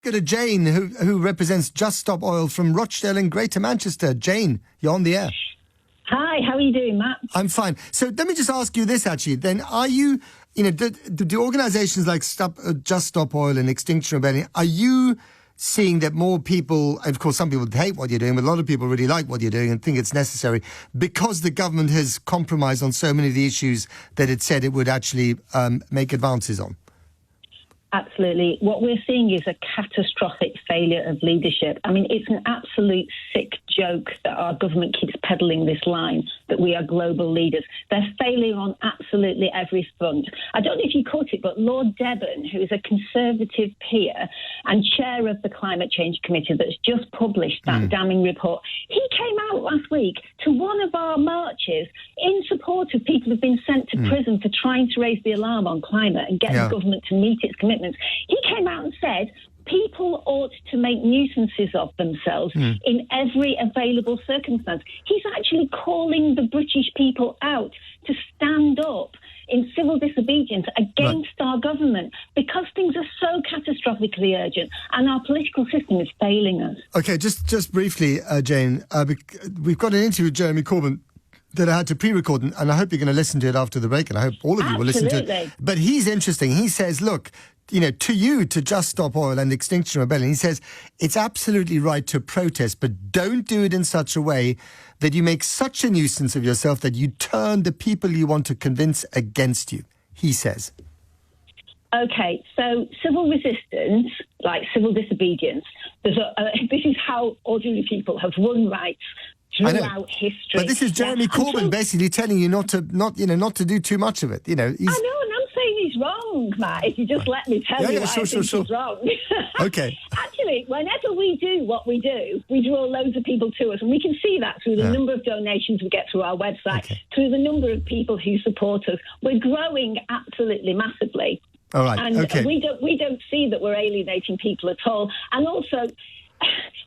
Go to Jane, who represents Just Stop Oil from Rochdale in Greater Manchester. Jane, you're on the air. Hi, how are you doing, Matt? I'm fine. So let me just ask you this, actually. Then are you, do organisations like Just Stop Oil and Extinction Rebellion, are you seeing that more people, of course some people hate what you're doing, but a lot of people really like what you're doing and think it's necessary because the government has compromised on so many of the issues that it said it would actually make advances on? Absolutely. What we're seeing is a catastrophic failure of leadership. I mean, it's an absolute sick joke that our government keeps peddling this line that we are global leaders. They're failing on absolutely every front. I don't know if you caught it, but Lord Debon, who is a Conservative peer and chair of the Climate Change Committee that's just published that damning report, he came out last week to one of our marches in support of people who've been sent to prison for trying to raise the alarm on climate and get the government to meet its commitments. He came out and said people ought to make nuisances of themselves in every available circumstance. He's actually calling the British people out to stand up in civil disobedience against our government because things are so catastrophically urgent and our political system is failing us. OK, just briefly, Jane, we've got an interview with Jeremy Corbyn that I had to pre-record, and I hope you're going to listen to it after the break, and I hope all of you will listen to it. But he's interesting. He says, look, to Just Stop Oil and Extinction Rebellion, he says, it's absolutely right to protest, but don't do it in such a way that you make such a nuisance of yourself that you turn the people you want to convince against you, he says. OK, so civil resistance, like civil disobedience, this is how ordinary people have won rights throughout history. But this is Jeremy Corbyn basically telling you not to do too much of it. I know, and I'm saying he's wrong, Matt. If you just let me tell you why I think he's wrong. Okay. Actually, whenever we do what we do, we draw loads of people to us, and we can see that through the number of donations we get through our website, through the number of people who support us. We're growing absolutely massively. All right. And we don't see that we're alienating people at all. And also,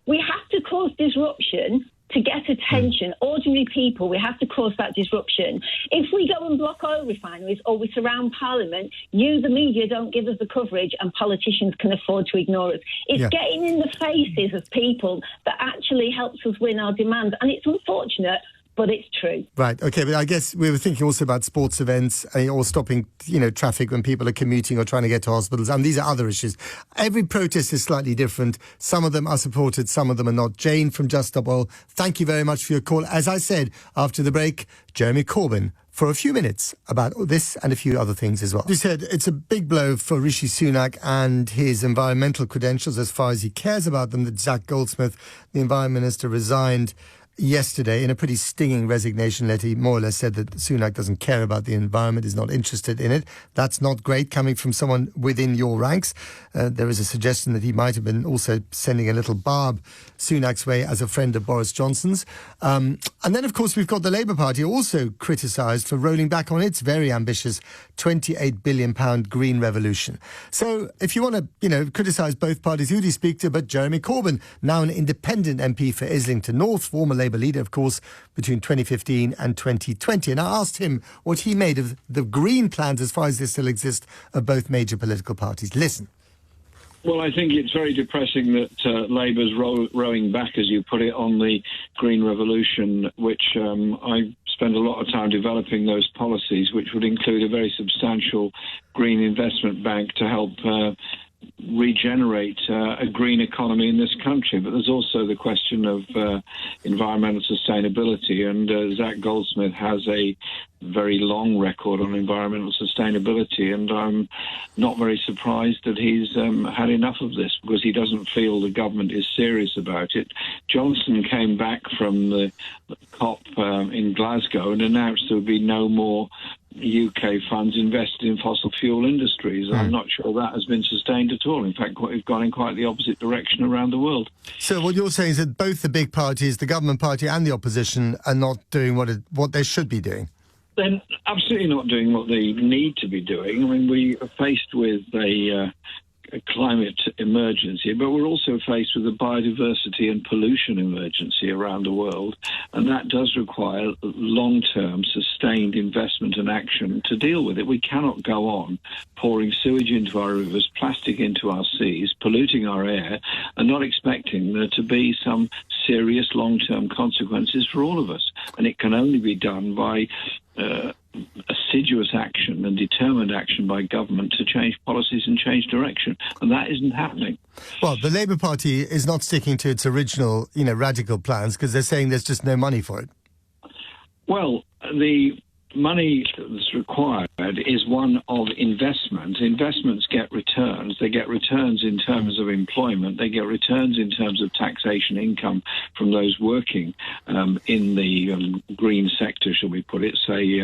we have to cause disruption to get attention. Ordinary people, we have to cause that disruption. If we go and block oil refineries or we surround Parliament, you, the media, don't give us the coverage and politicians can afford to ignore us. It's getting in the faces of people that actually helps us win our demands. And it's unfortunate, but it's true. Right, OK, but I guess we were thinking also about sports events or stopping, traffic when people are commuting or trying to get to hospitals. And these are other issues. Every protest is slightly different. Some of them are supported, some of them are not. Jane from Just Stop Oil, thank you very much for your call. As I said, after the break, Jeremy Corbyn for a few minutes about this and a few other things as well. He said it's a big blow for Rishi Sunak and his environmental credentials as far as he cares about them, that Zac Goldsmith, the Environment Minister, resigned yesterday in a pretty stinging resignation letter. He more or less said that Sunak doesn't care about the environment, is not interested in it. That's not great coming from someone within your ranks. There is a suggestion that he might have been also sending a little barb Sunak's way as a friend of Boris Johnson's. And then, of course, we've got the Labour Party also criticised for rolling back on its very ambitious £28 billion green revolution. So if you want to, criticise both parties, who do you speak to but Jeremy Corbyn, now an independent MP for Islington North, former Labour leader, of course, between 2015 and 2020. And I asked him what he made of the green plans, as far as they still exist, of both major political parties. Listen. Well, I think it's very depressing that Labour's rowing back, as you put it, on the Green Revolution, which I spend a lot of time developing those policies, which would include a very substantial green investment bank to help regenerate a green economy in this country. But there's also the question of environmental sustainability, and Zac Goldsmith has a very long record on environmental sustainability, and I'm not very surprised that he's had enough of this, because he doesn't feel the government is serious about it. Johnson came back from the COP in Glasgow and announced there would be no more UK funds invested in fossil fuel industries. I'm not sure that has been sustained at all. In fact, we've gone in quite the opposite direction around the world. So what you're saying is that both the big parties, the government party and the opposition, are not doing what they should be doing? They're absolutely not doing what they need to be doing. I mean, we are faced with a climate emergency, but we're also faced with a biodiversity and pollution emergency around the world. and that does require long-term, sustained investment and action to deal with it. We cannot go on pouring sewage into our rivers, plastic into our seas, polluting our air, and not expecting there to be some serious long-term consequences for all of us. And it can only be done by assiduous action and determined action by government to change policies and change direction, and that isn't happening. Well, the Labour Party is not sticking to its original, radical plans because they're saying there's just no money for it. Well, the money that's required is one of investment. Investments get returns. They get returns in terms of employment. They get returns in terms of taxation income from those working in the green sector, shall we put it, say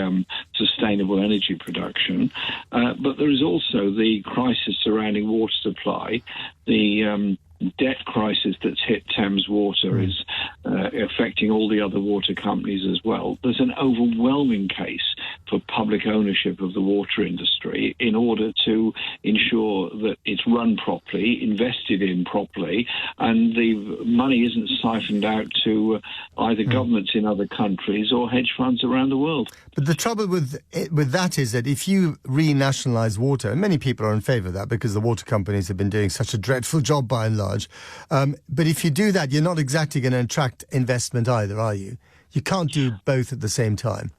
sustainable energy production. But there is also the crisis surrounding water supply. The debt crisis that's hit Thames Water is affecting all the other water companies as well. There's an overwhelming case for public ownership of the water industry in order to ensure that it's run properly, invested in properly, and the money isn't siphoned out to either governments in other countries or hedge funds around the world. But the trouble with that is that if you renationalise water, and many people are in favour of that because the water companies have been doing such a dreadful job by and large, but if you do that, you're not exactly going to attract investment either, are you? You can't do both at the same time.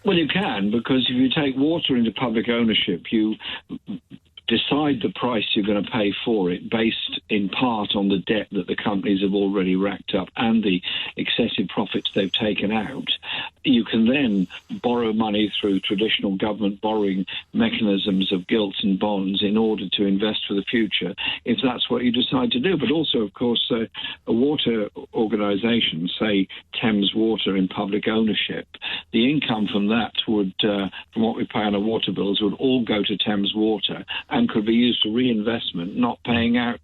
Well, you can, because if you take water into public ownership, you decide the price you're going to pay for it based in part on the debt that the companies have already racked up and the excessive profits they've taken out. You can then borrow money through traditional government borrowing mechanisms of gilts and bonds in order to invest for the future, if that's what you decide to do. But also, of course, a water organisation, say Thames Water in public ownership, the income from that would, from what we pay on our water bills, would all go to Thames Water and could be used for reinvestment, not paying out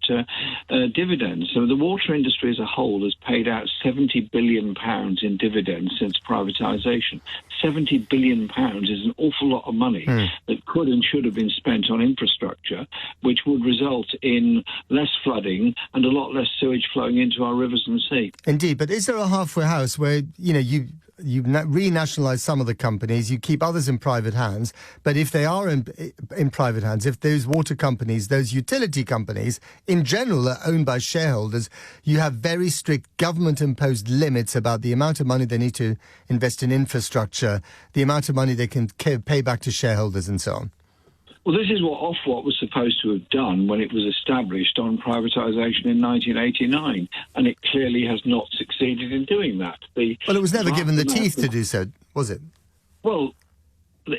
dividends. So the water industry as a whole has paid out £70 billion in dividends since privatisation. £70 billion is an awful lot of money that could and should have been spent on infrastructure, which would result in less flooding and a lot less sewage flowing into our rivers and sea. Indeed, but is there a halfway house where, you renationalise some of the companies, you keep others in private hands, but if they are in private hands, if those water companies, those utility companies, in general are owned by shareholders, you have very strict government-imposed limits about the amount of money they need to invest in infrastructure, the amount of money they can pay back to shareholders and so on. Well, this is what Ofwat was supposed to have done when it was established on privatisation in 1989, and it clearly has not succeeded in doing that. Well, it was never given the teeth to do so, was it? Well,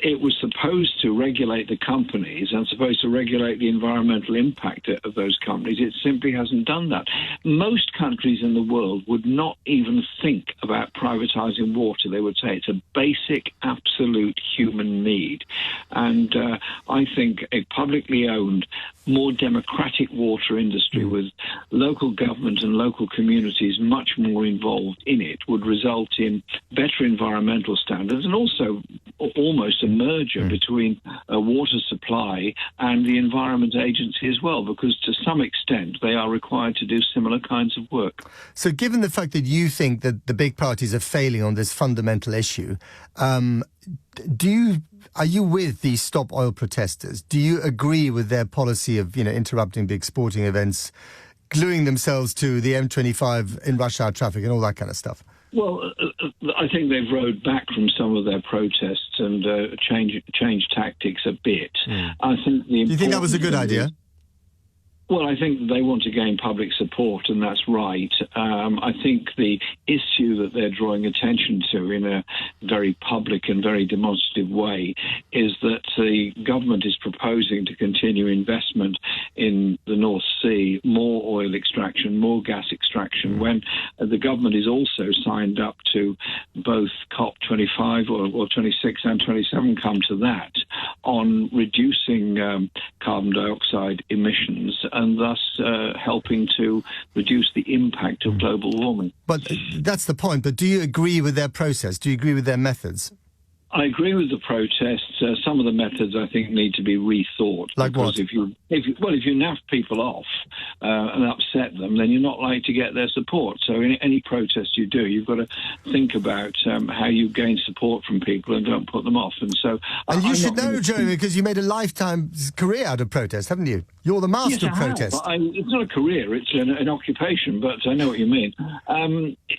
it was supposed to regulate the companies and supposed to regulate the environmental impact of those companies. It simply hasn't done that. Most countries in the world would not even think about privatising water. They would say it's a basic, absolute human need. And I think a publicly owned, more democratic water industry with local government and local communities much more involved in it would result in better environmental standards and also almost a merger between a water supply and the Environment Agency as well, because to some extent they are required to do similar kinds of work. So given the fact that you think that the big parties are failing on this fundamental issue, are you with the Stop Oil protesters? Do you agree with their policy of, interrupting big sporting events, gluing themselves to the M25 in rush hour traffic and all that kind of stuff? Well, I think they've rode back from some of their protests and changed tactics a bit. I think do you think that was a good idea? Well, I think they want to gain public support, and that's right. I think the issue that they're drawing attention to in a very public and very demonstrative way is that the government is proposing to continue investment in the North Sea, more oil extraction, more gas extraction, when the government is also signed up to both COP25 or 26 and 27 come to that, on reducing carbon dioxide emissions and thus helping to reduce the impact of global warming. But that's the point. But do you agree with their process? Do you agree with their methods? I agree with the protests. Some of the methods, I think, need to be rethought. Like because what? If you naff people off and upset them, then you're not likely to get their support. So in any protest you do, you've got to think about how you gain support from people and don't put them off. And so, and you should know, Jeremy, because you made a lifetime career out of protest, haven't you? You're the master of protest. It's not a career; it's an occupation. But I know what you mean.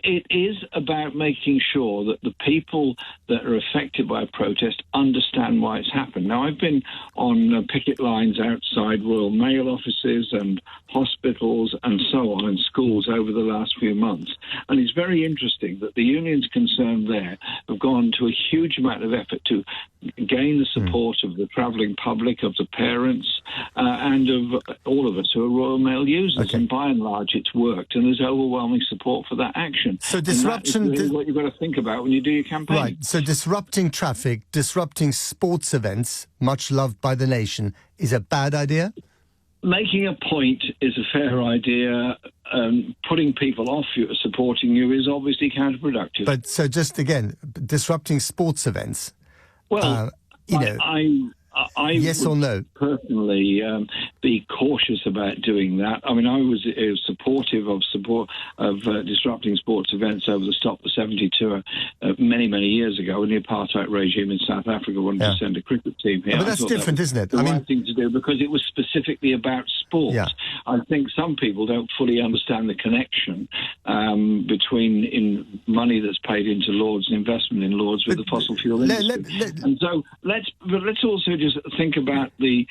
It is about making sure that the people that are affected by a protest understand why it's happened. Now, I've been on picket lines outside Royal Mail offices and hospitals and so on, and schools over the last few months. And it's very interesting that the unions concerned there have gone to a huge amount of effort to gain the support of the travelling public, of the parents, and of all of us who are Royal Mail users. Okay. And by and large, it's worked, and there's overwhelming support for that action. So disruption... And that is really what you've got to think about when you do your campaign. Right, so disrupting traffic, disrupting sports events, much loved by the nation, is a bad idea? Making a point is a fair idea. Putting people off you supporting you is obviously counterproductive. But so just again, disrupting sports events. Well, I yes or no? Personally, be cautious about doing that. I mean, I was supportive of disrupting sports events over the Stop the 72 many, many years ago when the apartheid regime in South Africa wanted to send a cricket team here. But that's different, isn't it? The right thing to do because it was specifically about sport. Yeah. I think some people don't fully understand the connection between money that's paid into Lords and investment in Lords with the fossil fuel industry. And so let's also just think about the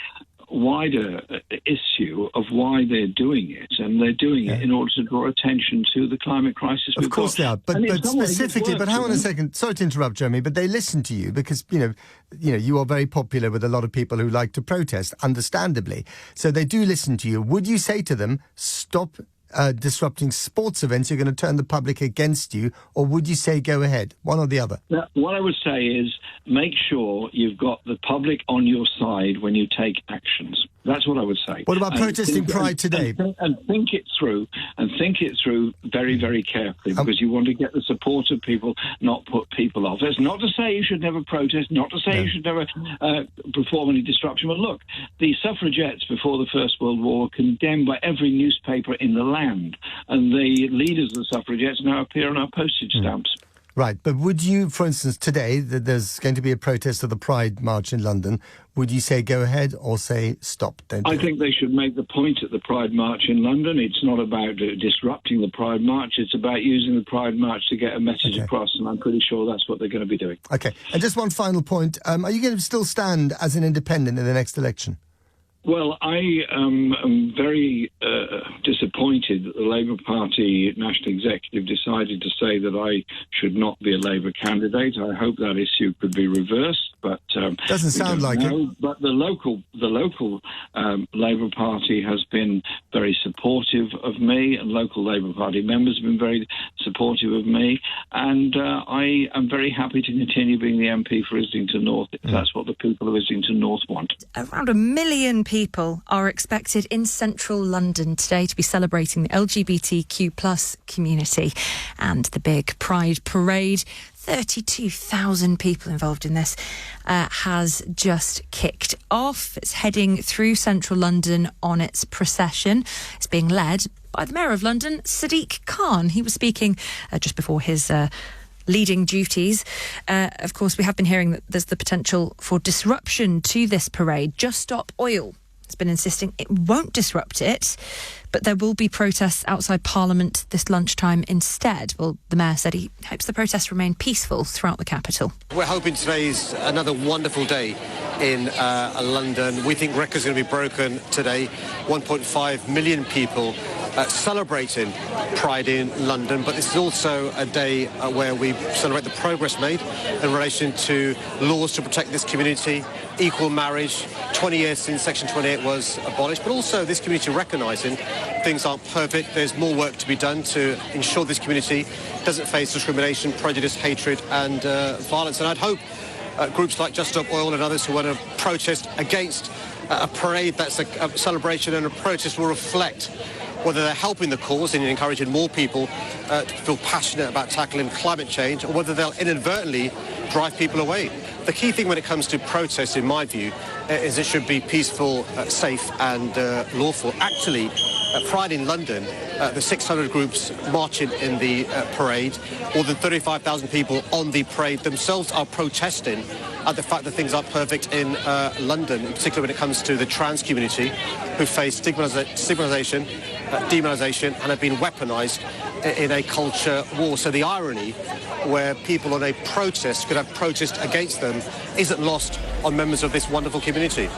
wider issue of why they're doing it, and they're doing it in order to draw attention to the climate crisis. Of course they are, but specifically. But hang on a second. Sorry to interrupt, Jeremy, but they listen to you because you are very popular with a lot of people who like to protest, understandably. So they do listen to you. Would you say to them, stop disrupting sports events? You're going to turn the public against you, or would you say go ahead? One or the other? Now, what I would say is make sure you've got the public on your side when you take actions. That's what I would say. What about protesting Pride today? And think it through, very, very carefully, because you want to get the support of people, not put people off. That's not to say you should never protest, not to say you should never perform any disruption. But look, the suffragettes before the First World War were condemned by every newspaper in the land, and the leaders of the suffragettes now appear on our postage stamps. Right, but would you, for instance, today, that there's going to be a protest of the Pride March in London, would you say go ahead or say stop? I think they should make the point at the Pride March in London. It's not about disrupting the Pride March. It's about using the Pride March to get a message across, and I'm pretty sure that's what they're going to be doing. Okay, and just one final point. Are you going to still stand as an independent in the next election? Well, I am very disappointed that the Labour Party National Executive decided to say that I should not be a Labour candidate. I hope that issue could be reversed, but doesn't sound like it. But the local Labour Party has been very supportive of me, and local Labour Party members have been very supportive of me, and I am very happy to continue being the MP for Islington North if that's what the people of Islington North want. Around 1 million people are expected in central London today to be celebrating the LGBTQ plus community and the big Pride parade. 32,000 people involved in this has just kicked off. It's heading through central London on its procession. It's being led by the Mayor of London, Sadiq Khan. He was speaking just before his leading duties. Of course, we have been hearing that there's the potential for disruption to this parade. Just Stop Oil has been insisting it won't disrupt it, but there will be protests outside Parliament this lunchtime instead. Well, the Mayor said he hopes the protests remain peaceful throughout the capital. We're hoping today's another wonderful day in London. We think records are going to be broken today. 1.5 million people celebrating Pride in London, but this is also a day where we celebrate the progress made in relation to laws to protect this community, equal marriage, 20 years since Section 28 was abolished, but also this community recognising things aren't perfect. There's more work to be done to ensure this community doesn't face discrimination, prejudice, hatred and violence. And I'd hope groups like Just Stop Oil and others who want to protest against a parade that's a celebration and a protest will reflect whether they're helping the cause and encouraging more people to feel passionate about tackling climate change, or whether they'll inadvertently drive people away. The key thing when it comes to protests, in my view, is it should be peaceful, safe and lawful. Actually, Pride in London, the 600 groups marching in the parade, more than 35,000 people on the parade themselves are protesting at the fact that things aren't perfect in London, in particular when it comes to the trans community, who face stigmatisation, demonisation and have been weaponised in a culture war. So the irony where people on a protest could have protest against them isn't lost on members of this wonderful community.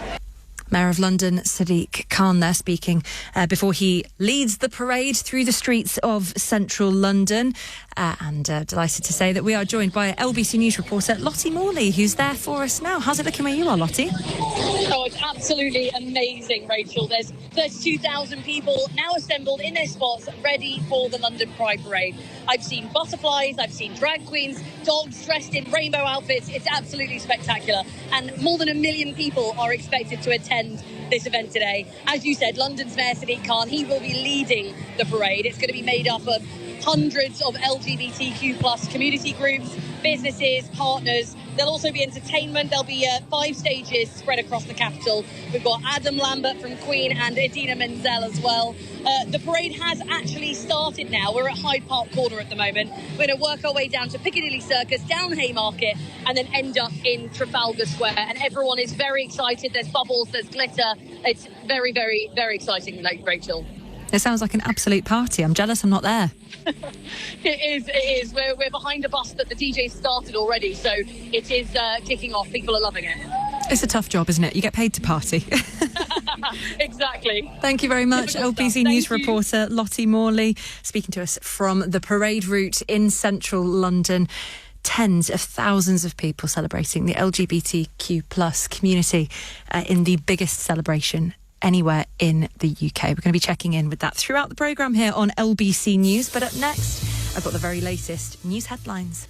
Mayor of London, Sadiq Khan there speaking before he leads the parade through the streets of central London. And delighted to say that we are joined by LBC News reporter Lottie Morley, who's there for us now. How's it looking where you are, Lottie? Oh, it's absolutely amazing, Rachel. There's 32,000 people now assembled in their spots ready for the London Pride Parade. I've seen butterflies, I've seen drag queens, dogs dressed in rainbow outfits. It's absolutely spectacular. And more than 1 million people are expected to attend this event today. As you said, London's Mayor Sadiq Khan, he will be leading the parade. It's going to be made up of hundreds of LGBTQ plus community groups, businesses, partners. There'll also be entertainment. There'll be 5 stages spread across the capital. We've got Adam Lambert from Queen and Idina Menzel as well. The parade has actually started now. We're at Hyde Park Corner at the moment. We're going to work our way down to Piccadilly Circus, down Haymarket, and then end up in Trafalgar Square. And everyone is very excited. There's bubbles, there's glitter. It's very, very, very exciting, Rachel. It sounds like an absolute party. I'm jealous I'm not there. It is. We're behind a bus that the DJ started already, so it is kicking off. People are loving it. It's a tough job, isn't it? You get paid to party. Exactly. Thank you very much, LBC News reporter Lottie Morley, speaking to us from the parade route in central London. Tens of thousands of people celebrating the LGBTQ plus community in the biggest celebration anywhere in the UK. We're going to be checking in with that throughout the programme here on LBC News. But up next, I've got the very latest news headlines.